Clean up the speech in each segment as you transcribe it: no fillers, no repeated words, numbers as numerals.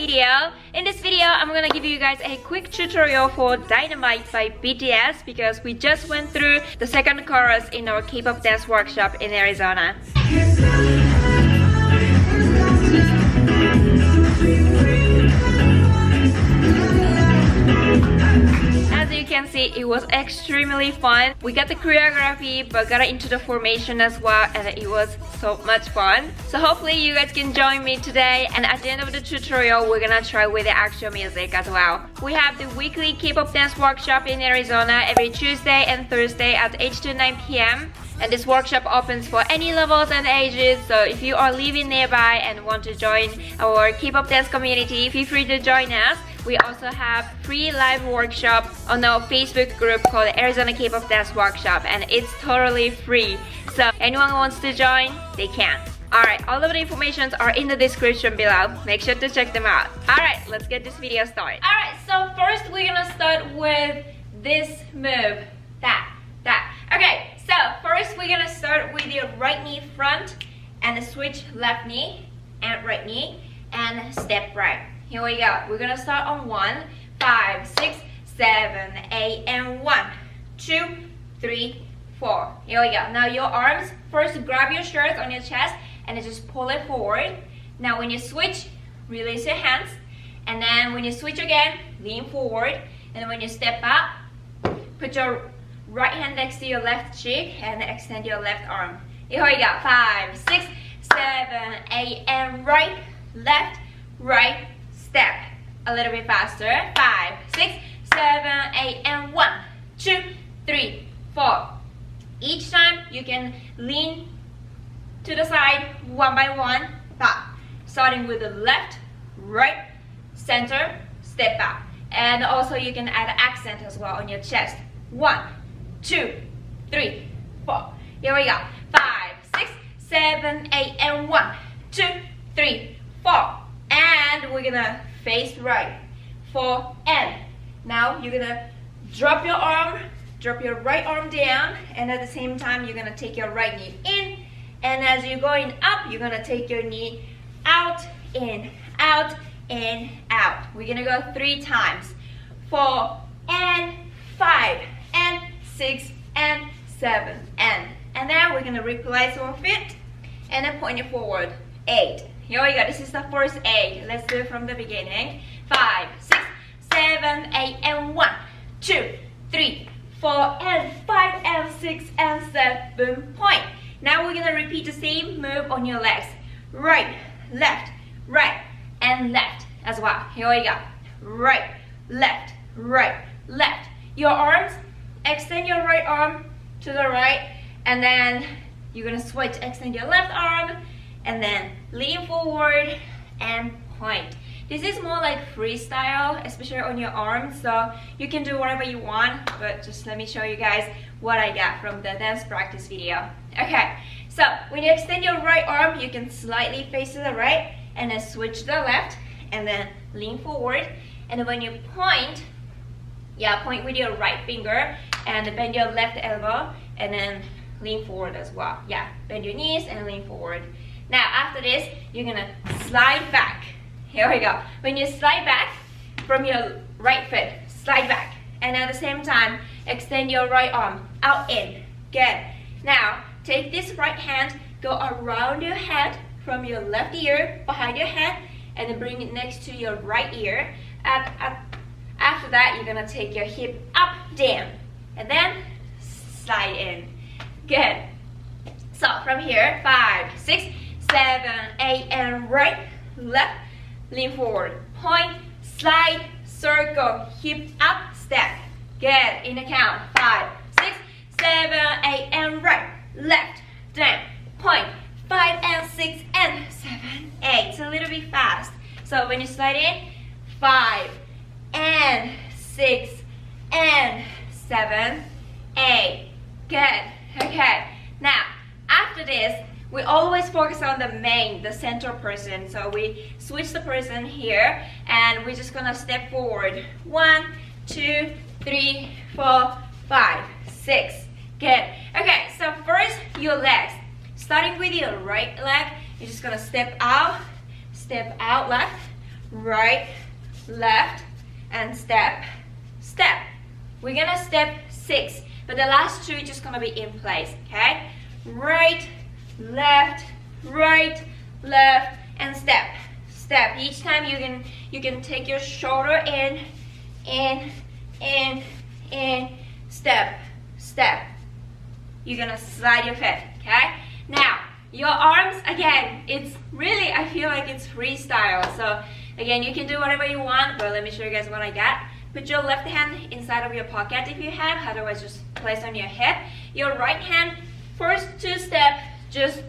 video. In this video, I'm gonna give you guys a quick tutorial for Dynamite by BTS because we just went through the second chorus in our Kpop Dance Workshop in Arizona. As you can see, it was extremely fun. We got the choreography but got into the formation as well, and it was so much fun. So hopefully you guys can join me today, and at the end of the tutorial we're gonna try with the actual music as well. We have the weekly Kpop Dance Workshop in Arizona every Tuesday and Thursday at 8 to 9 p.m. And this workshop opens for any levels and ages, so if you are living nearby and want to join our K-pop dance community, feel free to join us. We also have free live workshop on our Facebook group called Arizona K-pop Dance Workshop, and it's totally free. So anyone who wants to join, they can. Alright, all of the informations are in the description below. Make sure to check them out. Alright, let's get this video started. Alright, so first we're gonna start with this move. That. Okay, so first we're gonna start with your right knee front and switch left knee and right knee and step right. Here we go. We're gonna start on 1, 5, 6, 7, 8, and 1, 2, 3, 4. Here we go. Now your arms, first grab your shirt on your chest and just pull it forward. Now when you switch, release your hands. And then when you switch again, lean forward. And when you step up, put your right hand next to your left cheek and extend your left arm. Here we go. 5, 6, 7, 8, and right, left, right, step. A little bit faster. 5, 6, 7, 8, and 1, 2, 3, 4. Each time you can lean to the side one by one, back. Starting with the left, right, center, step back. And also you can add accent as well on your chest. 1, 2, 3, 4. Here we go. 5, 6, 7, 8, and 1, 2, 3, 4. And we're gonna face right. 4 and. Now you're gonna drop your right arm down, and at the same time you're gonna take your right knee in. And as you're going up, you're gonna take your knee out, in, out, in, out. We're gonna go 3 times. 4 and 5 and 6 and 7 and then we're gonna replace our feet and then point it forward. 8. Here we go. This is the first 8. Let's do it from the beginning. 5, 6, 7, 8, and 1, 2, 3, 4, and 5 and 6 and 7. Point. Now we're gonna repeat the same move on your legs. Right, left, and left as well. Here we go. Right, left. Your arms, extend your right arm to the right, and then you're gonna switch, extend your left arm, and then lean forward and point. This is more like freestyle, especially on your arms, so you can do whatever you want, but just let me show you guys what I got from the dance practice video. Okay, so when you extend your right arm, you can slightly face to the right, and then switch to the left, and then lean forward, and when you point, point with your right finger and bend your left elbow and then lean forward as well. Bend your knees and lean forward. Now after this, you're gonna slide back. Here we go. When you slide back from your right foot, slide back. And at the same time, extend your right arm out in. Good. Now take this right hand, go around your head from your left ear behind your head, and then bring it next to your right ear. After that, you're gonna take your hip up, down, and then slide in. Good. So from here, 5, 6, 7, 8, and right, left, lean forward, point, slide, circle, hip up, step. Good. In the count, 5, 6, 7, 8, and right, left, down, point, 5 and 6 and 7, 8. It's a little bit fast. So when you slide in, 5 and 6 and 7, 8. Good. Okay. Now after this, we always focus on the center person. So we switch the person here, and we're just gonna step forward. 1, 2, 3, 4, 5, 6. Good. Okay. So first, your legs. Starting with your right leg, you're just gonna step out left, right, left, and step, step. We're gonna step 6, but the last 2 is just gonna be in place, okay? Right, left, and step, step. Each time you can take your shoulder in, step, step. You're gonna slide your foot, okay? Now, your arms, again, it's really, I feel like it's freestyle. So, again, you can do whatever you want, but let me show you guys what I got. Put your left hand inside of your pocket if you have, otherwise just place on your hip. Your right hand, first 2 steps, just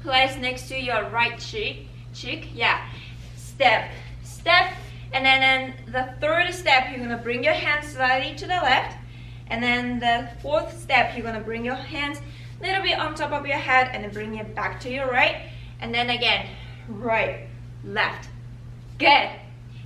place next to your right cheek, yeah. Step, step, and then the 3rd step, you're gonna bring your hands slightly to the left, and then the 4th step, you're gonna bring your hands a little bit on top of your head, and then bring it back to your right, and then again, right, left. Good.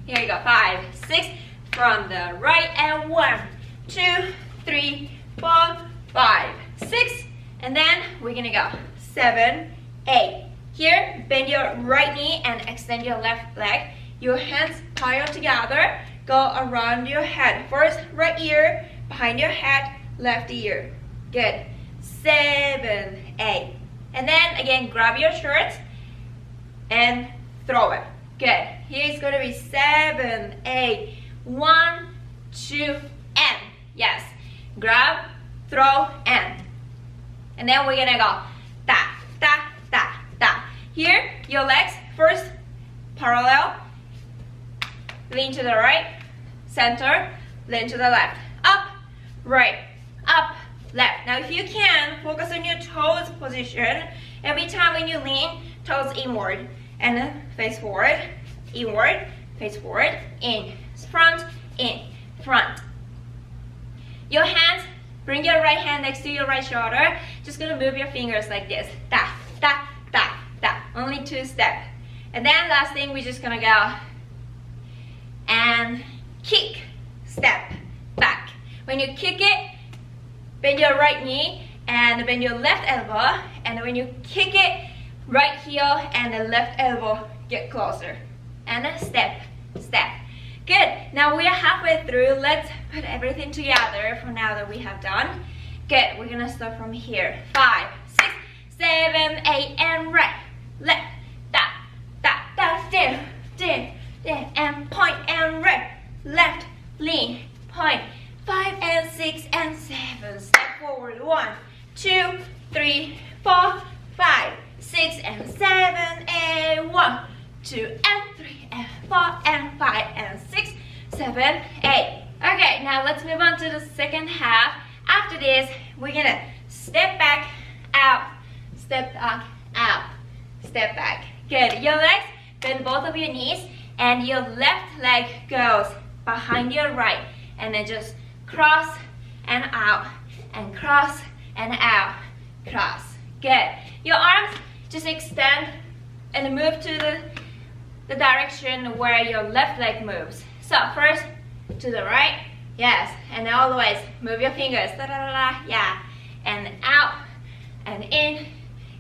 Here you go. 5, 6, from the right, and 1, 2, 3, 4, 5, 6, and then we're gonna go 7, 8. Here, bend your right knee and extend your left leg. Your hands pile together, go around your head. First, right ear, behind your head, left ear. Good. 7, 8. And then again, grab your shirt and throw it. Good. Here it's going to be 7, 8. 1, 2, and. Yes. Grab, throw, and. And then we're going to go ta, ta, ta, ta. Here, your legs first parallel. Lean to the right, center, lean to the left. Up, right, up, left. Now if you can, focus on your toes position. Every time when you lean, toes inward. And then face forward, inward, face forward, in, front, Your hands, bring your right hand next to your right shoulder. Just gonna move your fingers like this. Ta, ta, ta, ta. Only 2 steps. And then last thing, we're just gonna go and kick, step, back. When you kick it, bend your right knee and bend your left elbow. And when you kick it, right heel and the left elbow get closer. And then step, step. Good. Now we are halfway through. Let's put everything together for now that we have done. Good. We're gonna start from here. 5, 6, 7, 8, and right, left, da, da, da, down, down, down, and point and right, left, lean, point. 5 and 6 and 7. Step forward. 1, 2, 3, 4, 5, 6 and 7, 8. 1, 2 and 3 and 4 and 5 and 6, 7, 8. Okay, now let's move on to the second half. After this, we're gonna step back, out, step back, out, step back. Good. Your legs, bend both of your knees, and your left leg goes behind your right, and then just cross and out, and cross and out, cross. Good. Your arms just extend and move to the direction where your left leg moves. So first to the right, yes, and all the way. Move your fingers, da, da, da, da, yeah, and out, and in,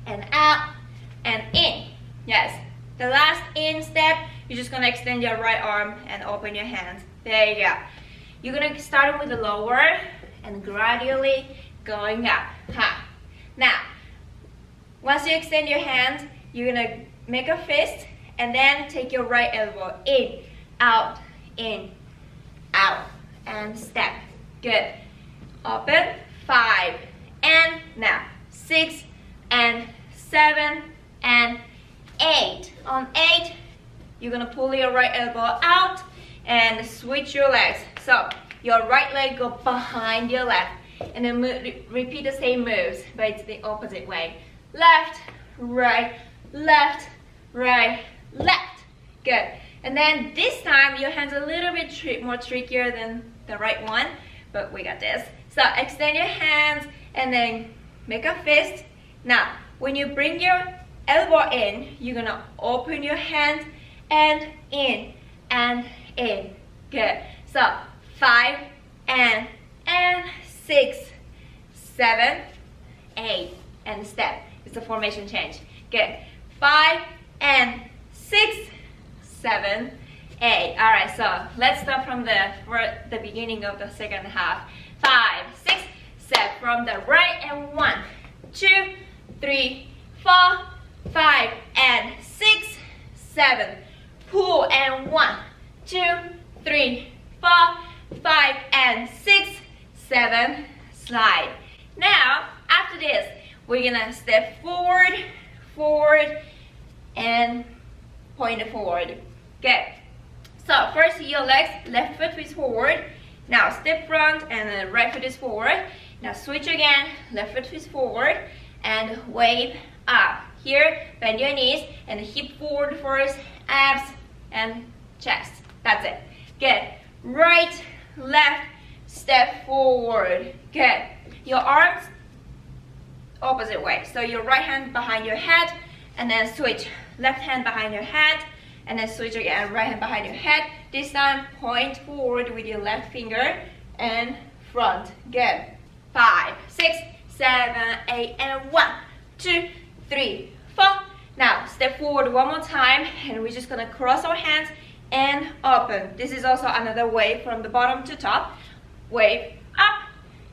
and out, and in. Yes. The last in step, you're just gonna extend your right arm and open your hands. There you go. You're gonna start with the lower and gradually going up. Now, once you extend your hands, you're gonna make a fist and then take your right elbow in, out, and step. Good. Open. 5 and now 6 and 7 and 8. On 8, you're gonna pull your right elbow out and switch your legs. So your right leg go behind your left, and then repeat the same moves, but it's the opposite way. Left, right, left, right, left. Good. And then this time your hands are a little bit more trickier than the right one, but we got this. So extend your hands and then make a fist. Now, when you bring your elbow in, you're gonna open your hands and in and in. Good. So 5 and 6, 7, 8, and step. It's a formation change. Good. 5 and 6, 7, 8. Alright, so let's start from the beginning of the second half. 5, 6, 7 from the right, and 1, 2, 3, 4, 5, and 6, 7. Pull, and 1, 2, 3, 4, 5, and 6, 7. Slide. Now, after this, we're gonna step forward, and point forward. Good. So first your legs, left foot is forward. Now step front and then right foot is forward. Now switch again, left foot is forward and wave up. Here, bend your knees and hip forward first, abs and chest. That's it. Good. Right, left, step forward. Good. Your arms opposite way. So your right hand behind your head and then switch. Left hand behind your head and then switch again. Right hand behind your head. This time point forward with your left finger and front. Good. 5, 6, 7, 8 and 1, 2, 3, 4. Now step forward one more time and we're just gonna cross our hands and open. This is also another wave from the bottom to top. Wave up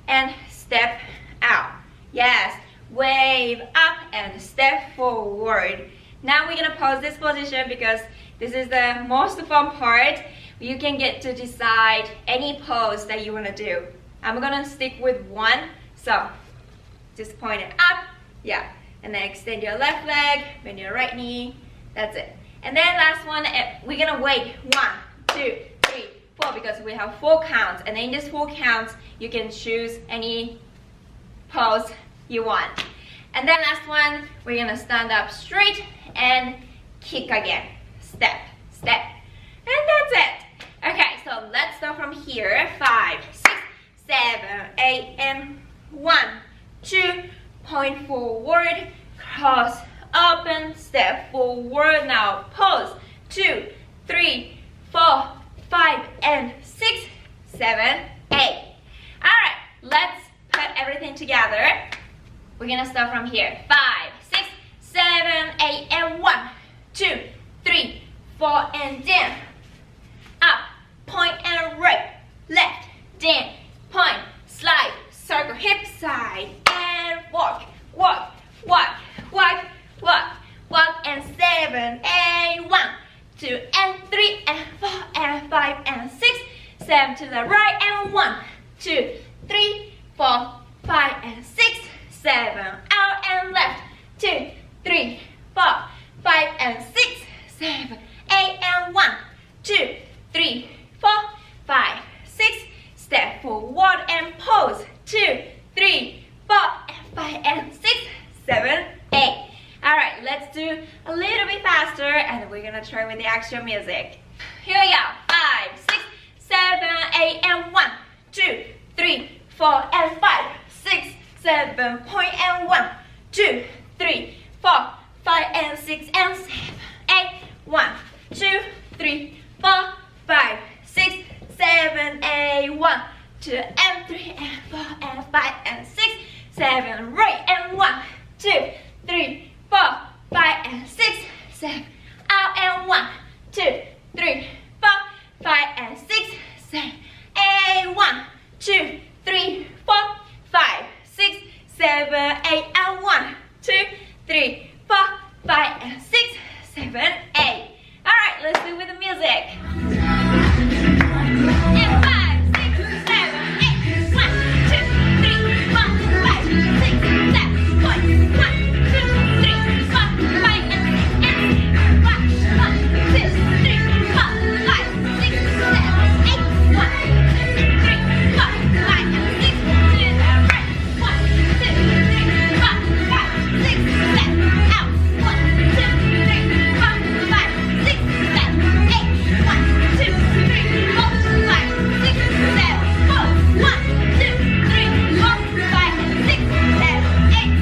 and step out. Yes. Wave up and step forward. Now we're gonna pause this position because this is the most fun part. You can get to decide any pose that you wanna do. I'm gonna stick with one. So just point it up, yeah. And then extend your left leg, bend your right knee. That's it. And then last one, we're gonna wait 1, 2, 3, 4 because we have 4 counts. And in these 4 counts, you can choose any pose you want. And then last one, we're gonna stand up straight and kick again. Step, step. And that's it. Okay, so let's start from here. 5, 6, 7, 8, and 1, 2, point forward, cross, open, step forward. Now pose. 2, 3, 4, 5, and 6, 7, 8. Alright, let's put everything together. We're gonna start from here. 5, 6, 7, 8, and 1, 2, 3, 4, and down. Up, point and right, left, down, point, slide, circle, hip side, and walk, walk, walk, walk, walk, walk, and 7, 8, 1, 2, and 3, and 4, and 5, and 6, 7 to the right, and 1, 2, 3, 4, 5, and 6, 7, out and left, 2, 3, 4, 5, and 6, 7, 8, and 1, 2, 3, 4, 5, 6, step forward and pose, 2, 3, 4, and 5, and 6, 7, 8. Alright, let's do a little bit faster and we're gonna try with the actual music. Here we go. 5, 6, 7, 8, and 1, 2, 3, 4, and 5, 6, 7, point and 1, 2, 3, 4, 5, and 6, and 7, 8, 1, 2, 3, 4, 5, 6, 7, 8, 1, 2, and 3, and 4, and 5, and 6, 7, right, and 1, 2, 3, 4, 5, and 6, 7, out, and 1, 2, 3, 4, 5, and 6, 7, 8, 1, 2, 3, 4, 5, 6, 7, 8, and 1, 2, 3, 4, 5, and 6, 7, 8. Alright, let's do it with the music. And 5, 6, 7, 8, 1, 2, 3, 4, 5, 6, 7, 1, 2, 3, 4, 5, and 1, 2, 3, 4, 5, 6, 7, 8, 1, 2, 3, 4, 5, and 6, to the right, 1, 2, 3, 4, 5, 6, 7, out, 1, 2, 3, 4, 5, 6, 7, 8, 1, 2, 3, 4, 5, 6, 7, 4, 1, 2, 3, 4, 5, and 6, 7, 8.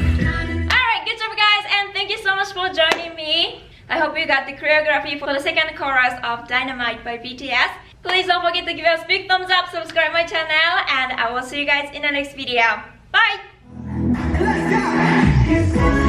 Alright, good job guys, and thank you so much for joining me. I hope you got the choreography for the second chorus of Dynamite by BTS. Please don't forget to give us a big thumbs up, subscribe my channel, and I will see you guys in the next video. Bye! Let's go!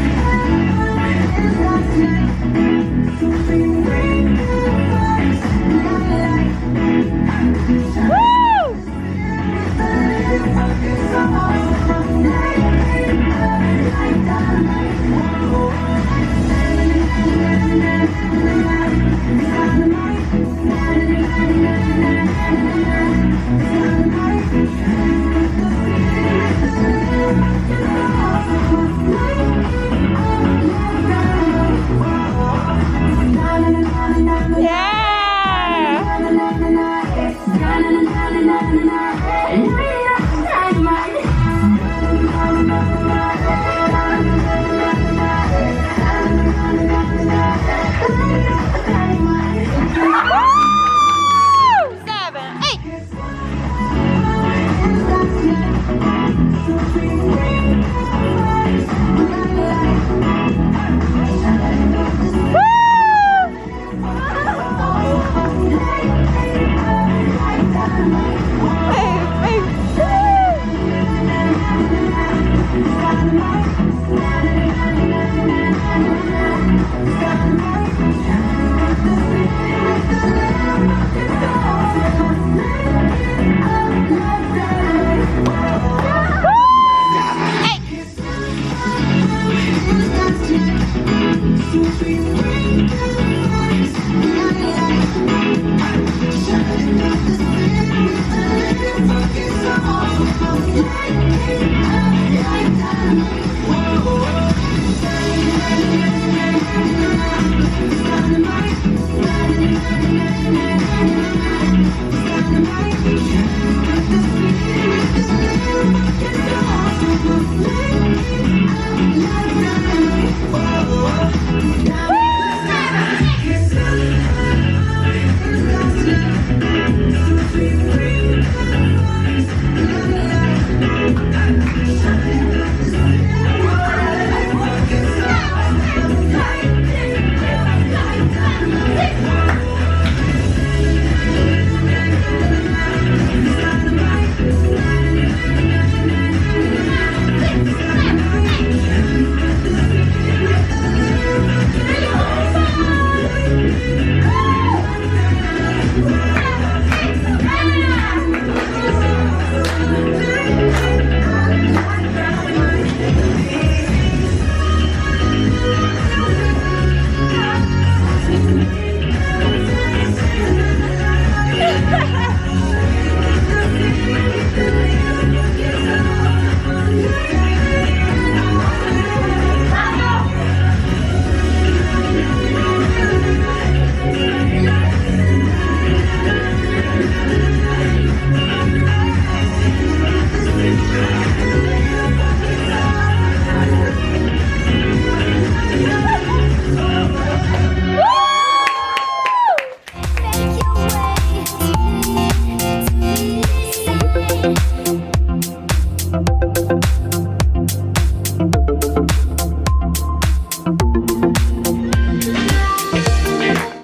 Hey!